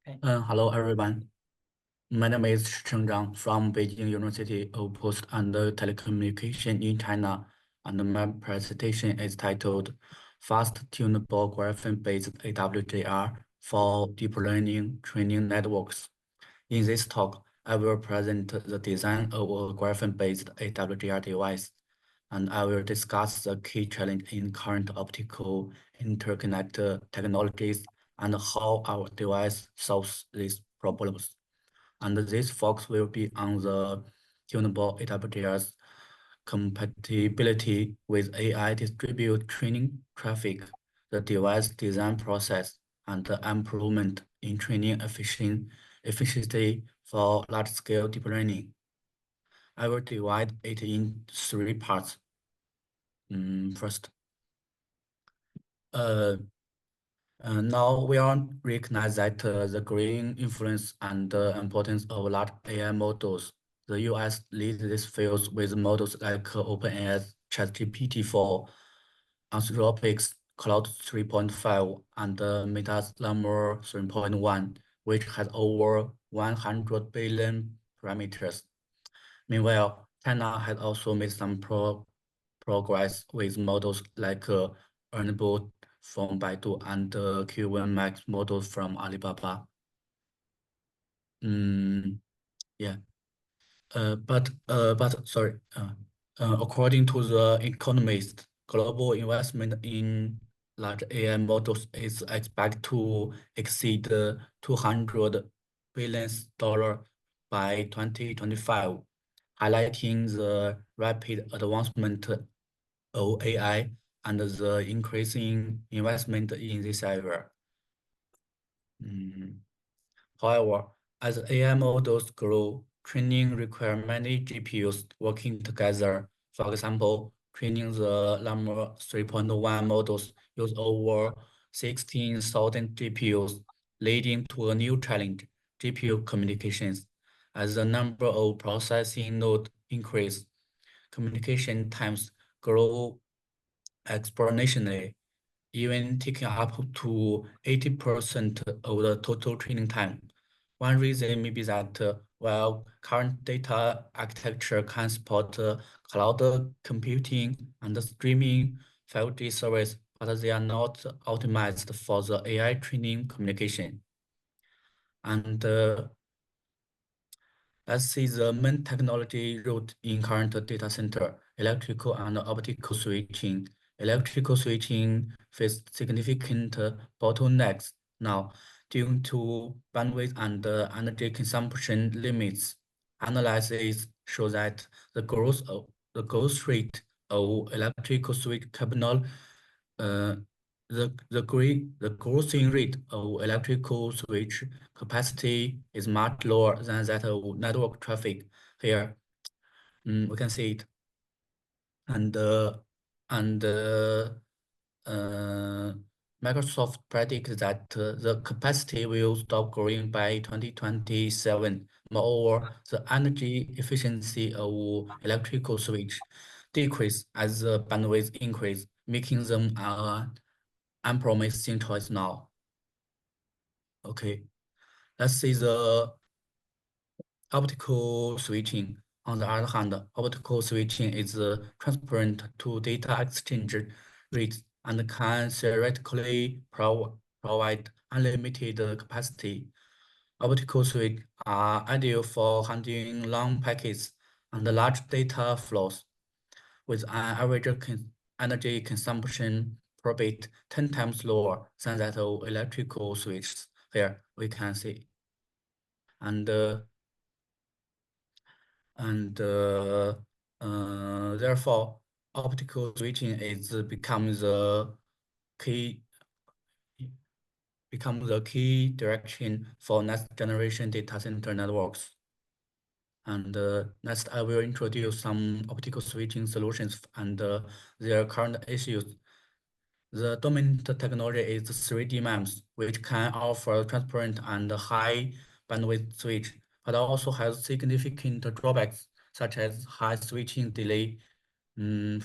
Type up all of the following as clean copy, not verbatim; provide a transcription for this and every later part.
Hello everyone. My name is Cheng Zhang from Beijing University of Post and Telecommunication in China, and my presentation is titled Fast-tunable graphene-based AWGR for deep learning training networks. In this talk, I will present the design of a graphene-based AWGR device, and I will discuss the key challenge in current optical interconnect technologies and how our device solves these problems. And this focus will be on the tunable AWGR's compatibility with AI distributed training traffic, the device design process, and the improvement in training efficiency for large-scale deep learning. I will divide it in three parts. First, now we all recognize that the growing influence and importance of large AI models. The US leads this field with models like OpenAI's ChatGPT-4, Anthropic's Cloud 3.5, and Meta's Llama 3.1, which has over 100 billion parameters. Meanwhile, China has also made some progress with models like Earnable from Baidu and Q1 Max models from Alibaba. Yeah. But sorry. According to the Economist, global investment in large AI models is expected to exceed $200 billion by 2025, highlighting the rapid advancement of AI and the increasing investment in this area. However, as AI models grow, training requires many GPUs working together. For example, training the Llama 3.1 models use over 16,000 GPUs, leading to a new challenge, GPU communications. As the number of processing nodes increase, communication times grow exponentially, even taking up to 80% of the total training time. One reason may be that while current data architecture can support cloud computing and streaming 5G service, but they are not optimized for the AI training communication. And let's see the main technology route in current data center, electrical and optical switching. Electrical switching face significant bottlenecks now due to bandwidth and energy consumption limits. Analysis show that the growth rate of electrical switch cabinet the growing rate of electrical switch capacity is much lower than that of network traffic. Here, we can see it, and Microsoft predicts that the capacity will stop growing by 2027. Moreover, the energy efficiency of electrical switch decrease as the bandwidth increase, making them unpromising choice now. Okay, let's see the optical switching. On the other hand, optical switching is transparent to data exchange rates and can theoretically provide unlimited capacity. Optical switches are ideal for handling long packets and large data flows, with an average energy consumption per bit 10 times lower than that of electrical switches. Here we can see. And therefore, optical switching is key become the key direction for next generation data center networks. And next, I will introduce some optical switching solutions and their current issues. The dominant technology is 3D MEMS, which can offer transparent and high bandwidth switch, but also has significant drawbacks, such as high switching delay from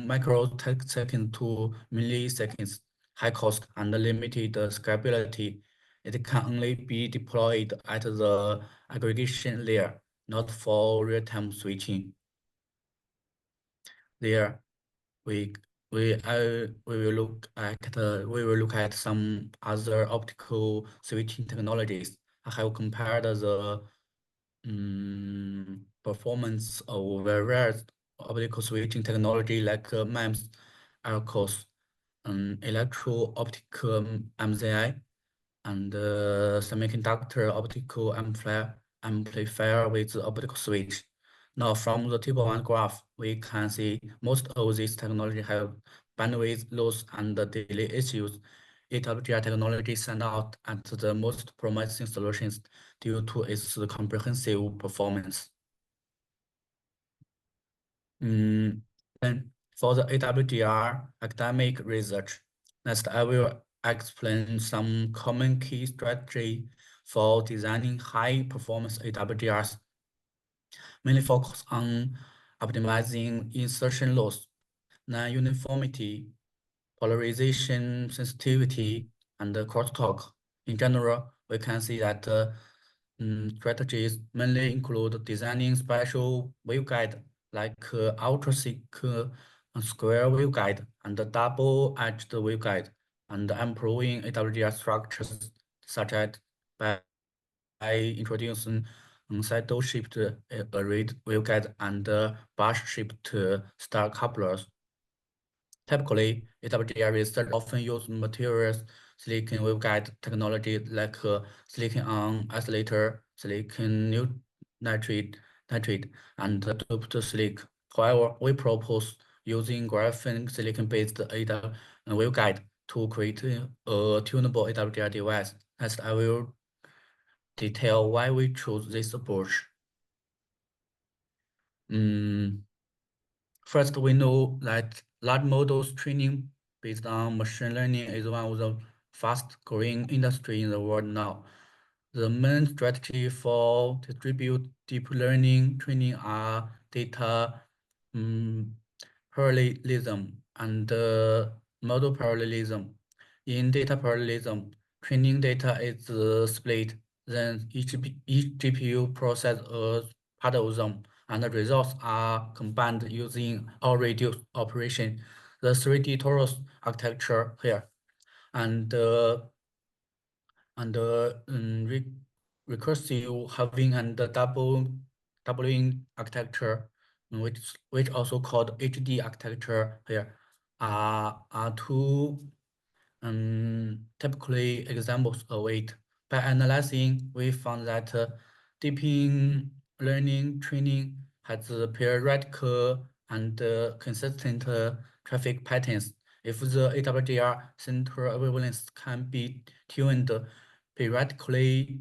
microseconds to milliseconds, high cost, and limited scalability. it can only be deployed at the aggregation layer, not for real-time switching. There, we we will look at some other optical switching technologies. I have compared the performance of various optical switching technology like MEMS, ARCOS, electro-optical MZI, and semiconductor optical amplifier with optical switch. Now, from the table 1 graph, we can see most of these technology have bandwidth loss and delay issues. AWGR technology stand out as the most promising solutions due to its comprehensive performance. Then for the AWGR academic research, next I will explain some common key strategy for designing high-performance AWGRs, mainly focus on optimizing insertion loss, non-uniformity, polarization sensitivity, and crosstalk. In general, we can see that strategies mainly include designing special waveguide like ultra-thick square waveguide and double-edged waveguide, and improving AWGR structures such as by introducing side-shaped arrayed waveguide and brush-shaped star couplers. Typically, AWGR research often use materials silicon waveguide technology like silicon-on isolator, silicon nitride, and doped silicon. However, we propose using graphene silicon-based waveguide to create a tunable AWGR device. Next, I will detail why we chose this approach. First, we know that large models training based on machine learning is one of the fast-growing industry in the world now. The main strategy for distributed deep learning training are data parallelism and model parallelism. In data parallelism, training data is split, then each GPU process a part of them, and the results are combined using or reduced operation. The 3D torus architecture here, and recursive halving and doubling architecture, which also called HD architecture here, are two typically examples of it. By analyzing, we found that deep learning training has periodical and consistent traffic patterns. If the AWGR center equivalence can be tuned periodically,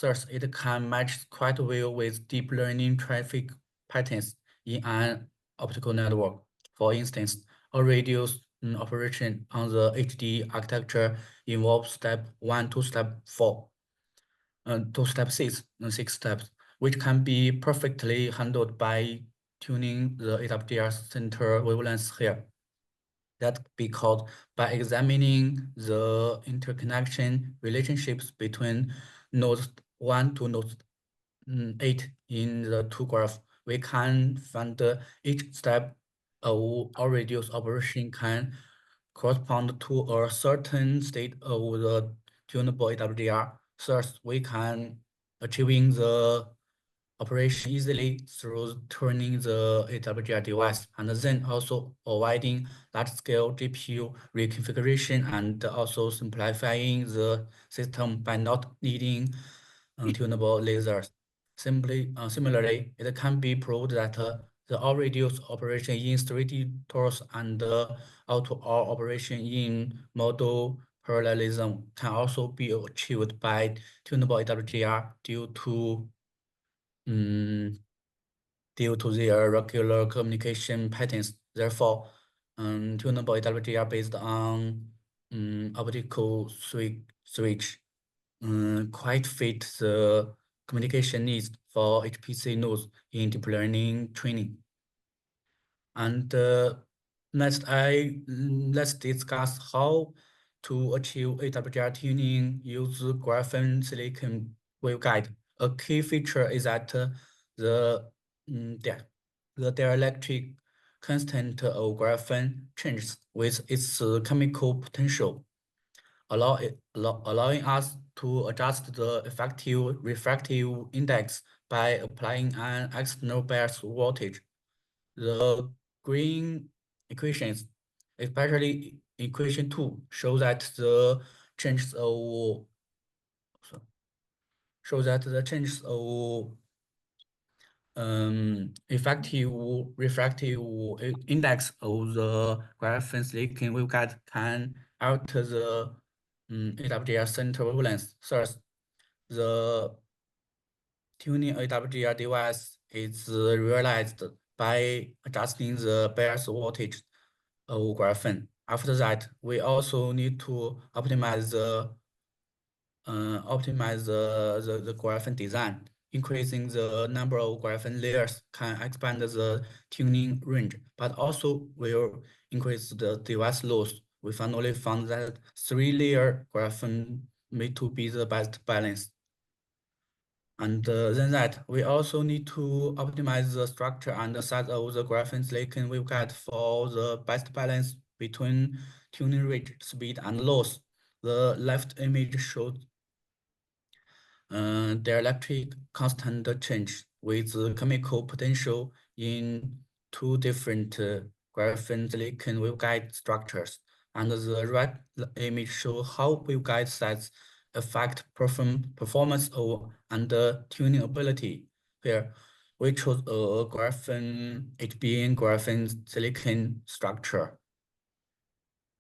thus it can match quite well with deep learning traffic patterns in an optical network. For instance, a radius operation on the HD architecture involves step 1 to step 4, to step 6, and 6 steps, which can be perfectly handled by tuning the AWGR center wavelengths here. That because by examining the interconnection relationships between nodes 1 to nodes 8 in the two graphs, we can find each step of our radius operation can correspond to a certain state of the tunable AWGR. Thus, we can achieving the operation easily through turning the AWGR device, and then also avoiding large-scale GPU reconfiguration and also simplifying the system by not needing tunable lasers. Similarly, it can be proved that the all-reduced operation in 3D torus and all-to-all operation in model parallelism can also be achieved by tunable AWGR due to their regular communication patterns. Therefore, tunable AWGR based on optical switch quite fit the communication needs for HPC nodes in deep learning training. And let's discuss how To achieve AWGR tuning, use graphene silicon waveguide. A key feature is that the dielectric constant of graphene changes with its chemical potential, allowing us to adjust the effective refractive index by applying an external bias voltage. The green equations, especially equation 2, show that the changes of effective refractive index of the graphene silicon waveguide can alter the AWGR center wavelength. Thus, the tuning AWGR device is realized by adjusting the bias voltage of graphene. After that, we also need to optimize the graphene design. Increasing the number of graphene layers can expand the tuning range, but also will increase the device loss. We finally found that 3-layer graphene may to be the best balance. And then that we also need to optimize the structure and the size of the graphene silicon waveguide for the best balance between tuning rate, speed, and loss. The left image shows dielectric constant change with the chemical potential in 2 different graphene silicon waveguide structures. And the right image shows how waveguide size affect performance of and tuning ability. Here, we chose a graphene HBN graphene silicon structure.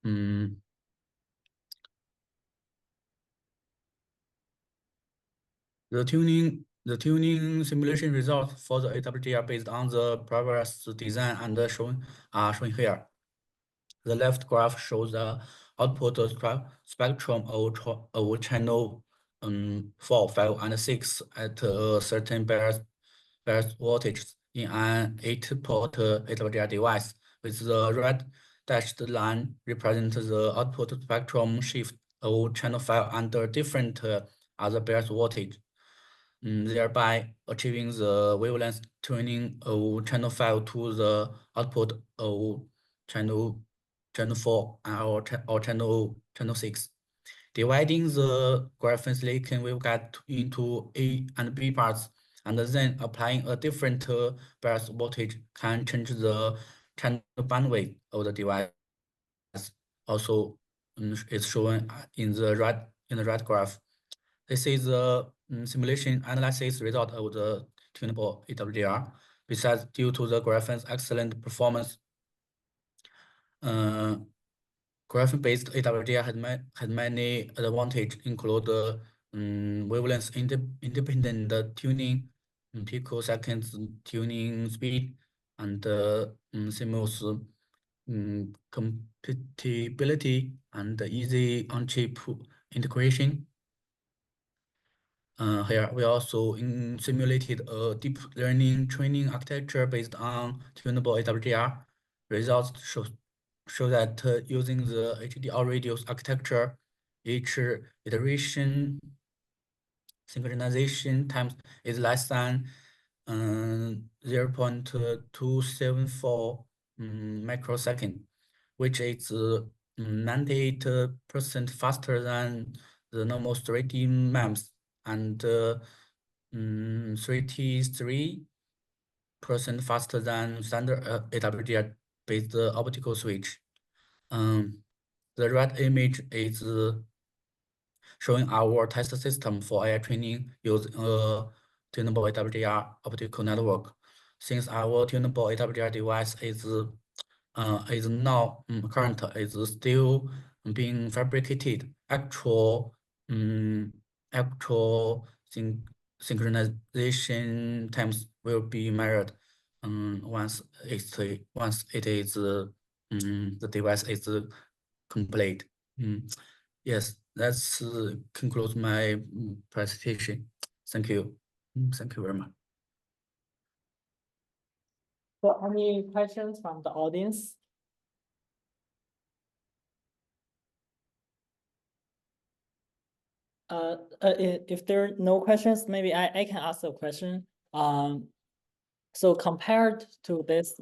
The tuning simulation results for the AWGR based on the previous design and shown here. The left graph shows the output spectrum of channel 4, 5, and 6 at a certain bias voltage in an 8-port AWGR device, with the red dashed line represents the output spectrum shift of channel 5 under different other bias voltage, thereby achieving the wavelength tuning of channel 5 to the output of channel 4 or channel 6. Dividing the graphene silicon waveguide into A and B parts, and then applying a different bias voltage can change the channel bandwidth of the device. Also, is shown in the right graph. This is the simulation analysis result of the tunable AWGR. Besides, due to the graphene's excellent performance, graphene-based AWGR had many advantages, include wavelength independent tuning, picoseconds tuning speed, and seamless compatibility and easy on-chip integration. Here we also simulated a deep learning training architecture based on tunable AWGR. Results show that using the HDR radius architecture, each iteration synchronization time is less than 0.274 microsecond, which is 98% faster than the normal 3D MEMS and 33% faster than standard AWGR-based optical switch. The right image is showing our test system for AI training using a tunable AWGR optical network. Since our tunable AWGR device is now current is still being fabricated, actual synchronization times will be measured once it is the device is complete. Yes, that's concludes my presentation. Thank you. Thank you very much. So any questions from the audience? If there are no questions, maybe I can ask a question. So compared to this,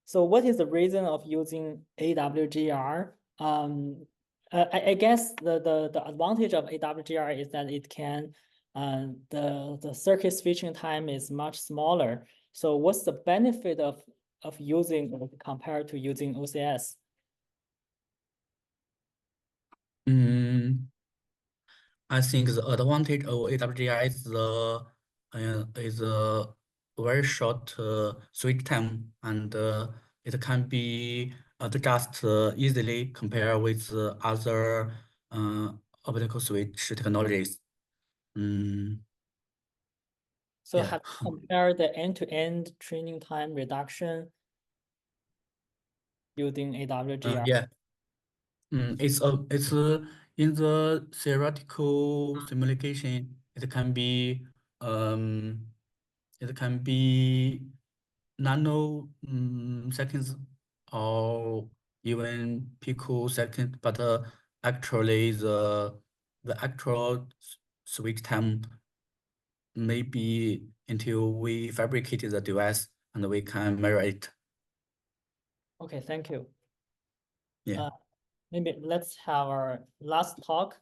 so what is the reason of using AWGR? I guess the advantage of AWGR is that it can the circuit switching time is much smaller. So what's the benefit of using compared to using OCS? I think the advantage of AWGR is the very short switch time, and it can be adjusted easily compared with other optical switch technologies. So Yeah. have you compared the end-to-end training time reduction using AWGR? Yeah. It's in the theoretical simulation. It can be nano seconds or even picosecond, but actually the actual switch time may be until we fabricated the device and we can measure it. Okay, thank you. Yeah. Maybe let's have our last talk.